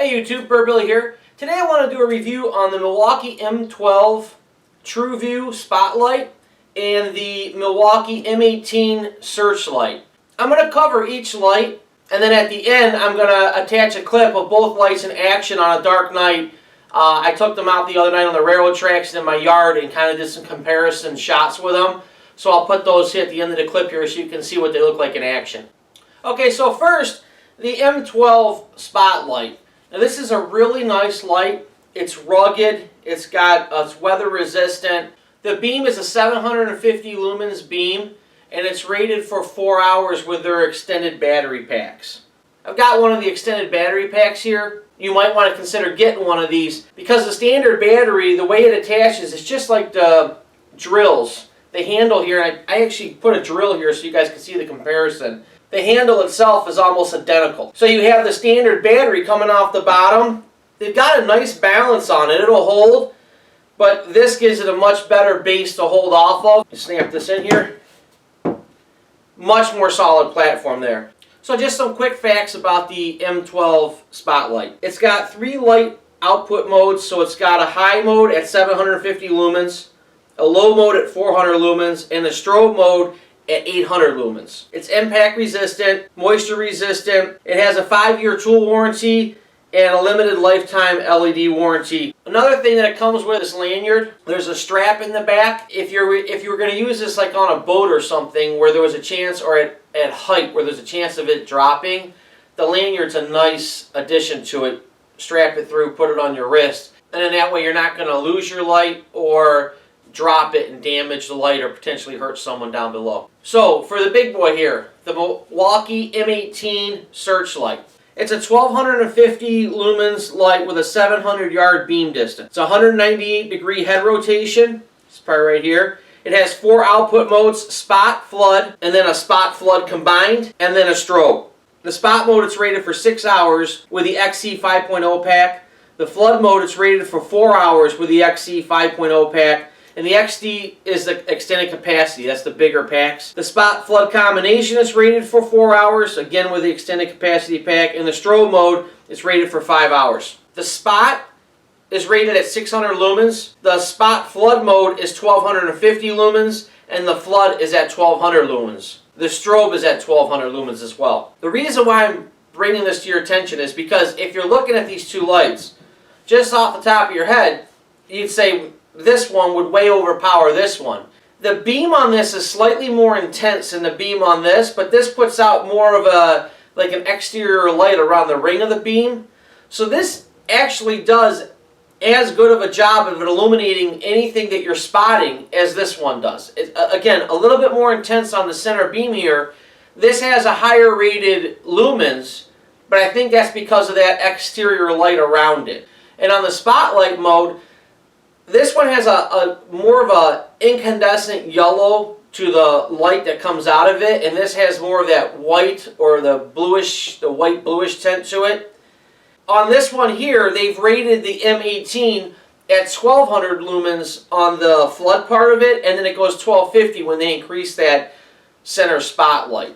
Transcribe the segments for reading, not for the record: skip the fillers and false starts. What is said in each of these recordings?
Hey YouTube, Burbbilly here. Today I want to do a review on the Milwaukee M12 TrueView Spotlight and the Milwaukee M18 Searchlight. I'm going to cover each light, and then at the end I'm going to attach a clip of both lights in action on a dark night. I took them out the other night on the railroad tracks in my yard and kind of did some comparison shots with them. So I'll put those at the end of the clip here so you can see what they look like in action. Okay, so first, the M12 Spotlight. Now this is a really nice light. It's rugged, it's weather resistant. The beam is a 750 lumens beam, and it's rated for 4 hours with their extended battery packs. I've got one of the extended battery packs here. You might want to consider getting one of these because the standard battery, the way it attaches, is just like the drills. The handle here, I actually put a drill here so you guys can see the comparison. The handle itself is almost identical. So you have the standard battery coming off the bottom. They've got a nice balance on it. It'll hold, but this gives it a much better base to hold off of. You snap this in here. Much more solid platform there. So just some quick facts about the M12 Spotlight. It's got 3 light output modes. So it's got a high mode at 750 lumens, a low mode at 400 lumens, and a strobe mode at 800 lumens. It's impact resistant, moisture resistant. It has a 5-year tool warranty and a limited lifetime LED warranty. Another thing that it comes with is lanyard. There's a strap in the back. If you were going to use this like on a boat or something where there was a chance, or at height where there's a chance of it dropping, the lanyard's a nice addition to it. Strap it through, put it on your wrist, and then that way you're not going to lose your light or drop it and damage the light or potentially hurt someone down below. So for the big boy here, the Milwaukee M18 Searchlight. It's a 1250 lumens light with a 700 yard beam distance. It's a 198 degree head rotation. This part right here. It has 4 output modes: spot, flood, and then a spot flood combined, and then a strobe. The spot mode, it's rated for 6 hours with the XC 5.0 pack. The flood mode, it's rated for 4 hours with the XC 5.0 pack. And the XD is the extended capacity. That's the bigger packs. The spot flood combination is rated for 4 hours, again with the extended capacity pack. And the strobe mode is rated for 5 hours. The spot is rated at 600 lumens. The spot flood mode is 1250 lumens. And the flood is at 1200 lumens. The strobe is at 1200 lumens as well. The reason why I'm bringing this to your attention is because if you're looking at these two lights, just off the top of your head, you'd say this one would way overpower this one. The beam on this is slightly more intense than the beam on this, but this puts out more of like an exterior light around the ring of the beam. So this actually does as good of a job of illuminating anything that you're spotting as this one does. Again, a little bit more intense on the center beam here. This has a higher rated lumens, but I think that's because of that exterior light around it. And on the spotlight mode, this one has a more of a incandescent yellow to the light that comes out of it, and this has more of that white or the white bluish tint to it. On this one here, they've rated the M18 at 1200 lumens on the flood part of it, and then it goes 1250 when they increase that center spotlight.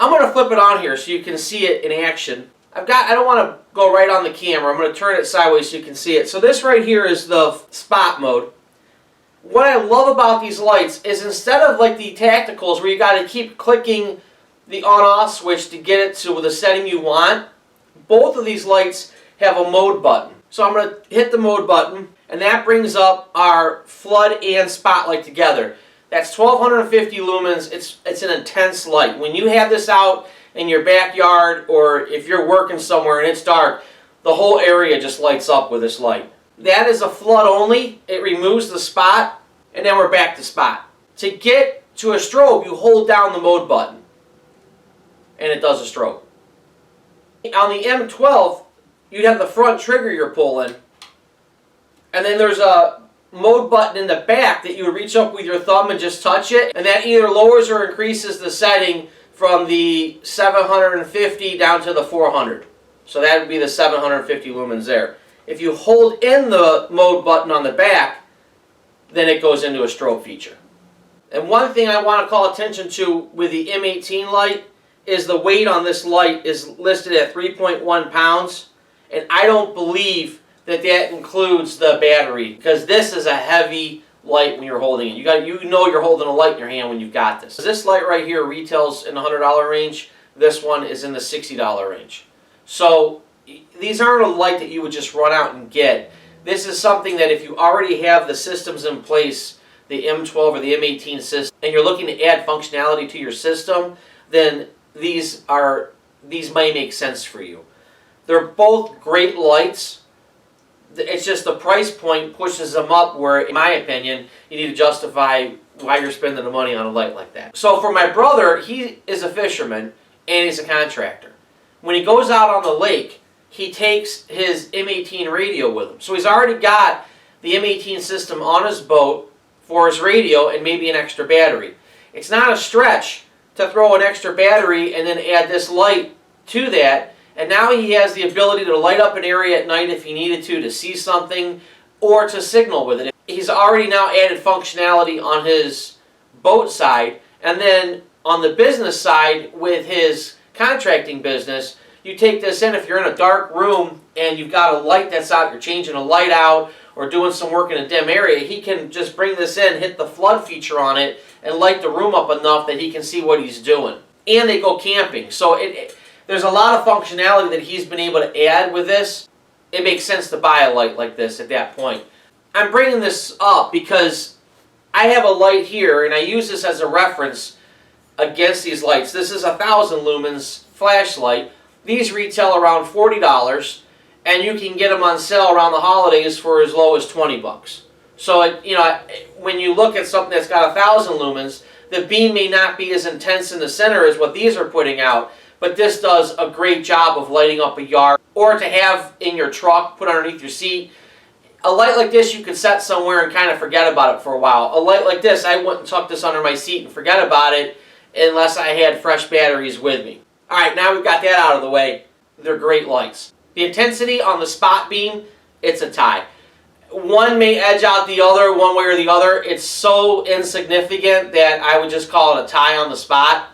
I'm going to flip it on here so you can see it in action. I don't want to go right on the camera. I'm going to turn it sideways so you can see it. So this right here is the spot mode. What I love about these lights is instead of like the tacticals where you got to keep clicking the on-off switch to get it to the setting you want, both of these lights have a mode button. So I'm going to hit the mode button, and that brings up our flood and spotlight together. That's 1250 lumens. It's an intense light. When you have this out in your backyard, or if you're working somewhere and it's dark, the whole area just lights up with this light. That is a flood only. It removes the spot, and then we're back to spot. To get to a strobe, you hold down the mode button, and it does a strobe. On the M12, you'd have the front trigger you're pulling, and then there's a mode button in the back that you would reach up with your thumb and just touch it, and that either lowers or increases the setting from the 750 down to the 400. So that would be the 750 lumens there. If you hold in the mode button on the back, then it goes into a strobe feature. And one thing I want to call attention to with the M18 light is the weight on this light is listed at 3.1 pounds. And I don't believe that that includes the battery, because this is a heavy light when you're holding it. You know you're holding a light in your hand when you've got this. This light right here retails in the $100 range. This one is in the $60 range. So these aren't a light that you would just run out and get. This is something that if you already have the systems in place, the M12 or the M18 system, and you're looking to add functionality to your system, then these may make sense for you. They're both great lights. It's just the price point pushes them up where, in my opinion, you need to justify why you're spending the money on a light like that. So for my brother, he is a fisherman and he's a contractor. When he goes out on the lake, he takes his M18 radio with him. So he's already got the M18 system on his boat for his radio and maybe an extra battery. It's not a stretch to throw an extra battery and then add this light to that, and now he has the ability to light up an area at night if he needed to see something or to signal with it. He's already now added functionality on his boat side, and then on the business side with his contracting business, you take this in if you're in a dark room and you've got a light that's out, you're changing a light out or doing some work in a dim area, he can just bring this in, hit the flood feature on it, and light the room up enough that he can see what he's doing. And they go camping. So there's a lot of functionality that he's been able to add with this. It makes sense to buy a light like this at that point. I'm bringing this up because I have a light here, and I use this as a reference against these lights. This is a 1,000 lumens flashlight. These retail around $40, and you can get them on sale around the holidays for as low as 20 bucks. So, when you look at something that's got 1,000 lumens, the beam may not be as intense in the center as what these are putting out, but this does a great job of lighting up a yard, or to have in your truck, put underneath your seat. A light like this you could set somewhere and kind of forget about it for a while. A light like this, I wouldn't tuck this under my seat and forget about it unless I had fresh batteries with me. Alright, now we've got that out of the way. They're great lights. The intensity on the spot beam, it's a tie. One may edge out the other one way or the other. It's so insignificant that I would just call it a tie on the spot.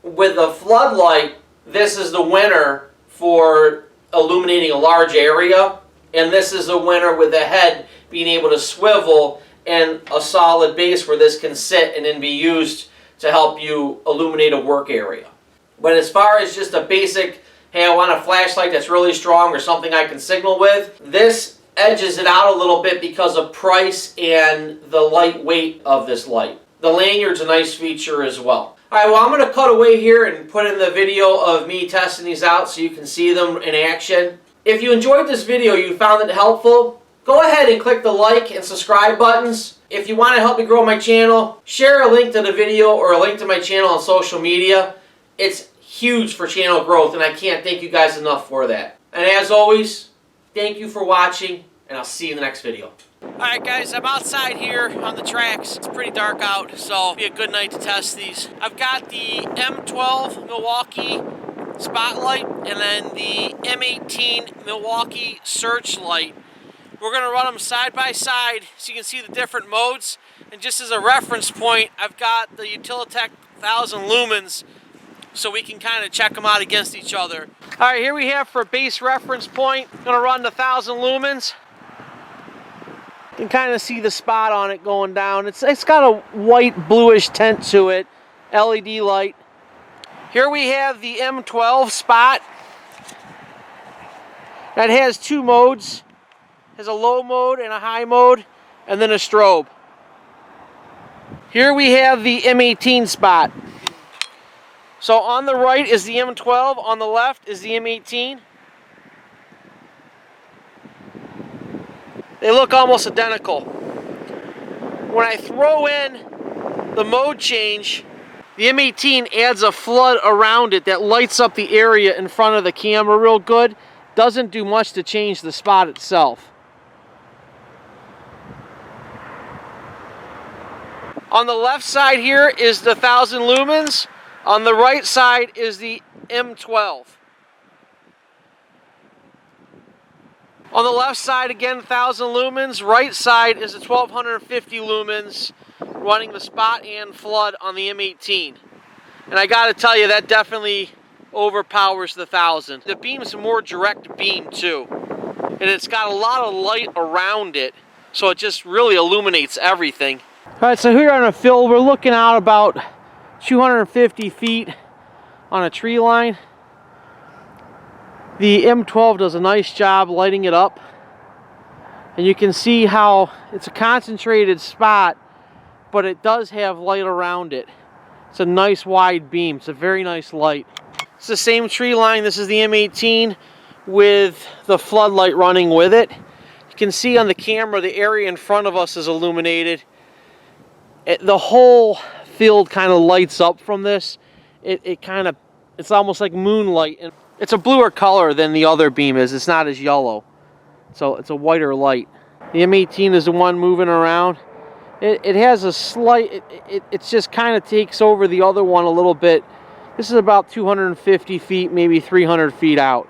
With the floodlight, this is the winner for illuminating a large area, and this is the winner with the head being able to swivel and a solid base where this can sit and then be used to help you illuminate a work area. But as far as just a basic, hey, I want a flashlight that's really strong or something I can signal with, this edges it out a little bit because of price and the lightweight of this light. The lanyard's a nice feature as well. Alright, well, I'm going to cut away here and put in the video of me testing these out so you can see them in action. If you enjoyed this video, you found it helpful, go ahead and click the like and subscribe buttons. If you want to help me grow my channel, share a link to the video or a link to my channel on social media. It's huge for channel growth, and I can't thank you guys enough for that. And as always, thank you for watching, and I'll see you in the next video. Alright guys, I'm outside here on the tracks. It's pretty dark out, so it'll be a good night to test these. I've got the M12 Milwaukee Spotlight and then the M18 Milwaukee Searchlight. We're going to run them side by side so you can see the different modes. And just as a reference point, I've got the Utilitech 1,000 lumens so we can kind of check them out against each other. Alright, here we have for a base reference point, I'm going to run the 1,000 lumens. You can kind of see the spot on it going down. It's got a white bluish tint to it, LED light. Here we have the M12 Spot. That has two modes. It has a low mode and a high mode, and then a strobe. Here we have the M18 Spot. So on the right is the M12, on the left is the M18. They look almost identical. When I throw in the mode change, the M18 adds a flood around it that lights up the area in front of the camera real good. Doesn't do much to change the spot itself. On the left side here is the 1,000 lumens. On the right side is the M12. On the left side, again, 1,000 lumens. Right side is the 1,250 lumens running the spot and flood on the M18. And I got to tell you, that definitely overpowers the 1000. The beam's a more direct beam too. And it's got a lot of light around it, so it just really illuminates everything. Alright, so here on a field, we're looking out about 250 feet on a tree line. The M12 does a nice job lighting it up. And you can see how it's a concentrated spot, but it does have light around it. It's a nice wide beam. It's a very nice light. It's the same tree line. This is the M18 with the floodlight running with it. You can see on the camera the area in front of us is illuminated. The whole field kind of lights up from this. It's almost like moonlight. And it's a bluer color than the other beam is. It's not as yellow. So it's a whiter light. The M18 is the one moving around. It has a slight, it just kind of takes over the other one a little bit. This is about 250 feet, maybe 300 feet out.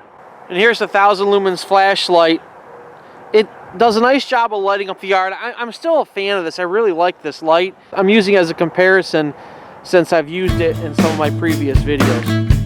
And here's the 1000 lumens flashlight. It does a nice job of lighting up the yard. I'm still a fan of this. I really like this light. I'm using it as a comparison since I've used it in some of my previous videos.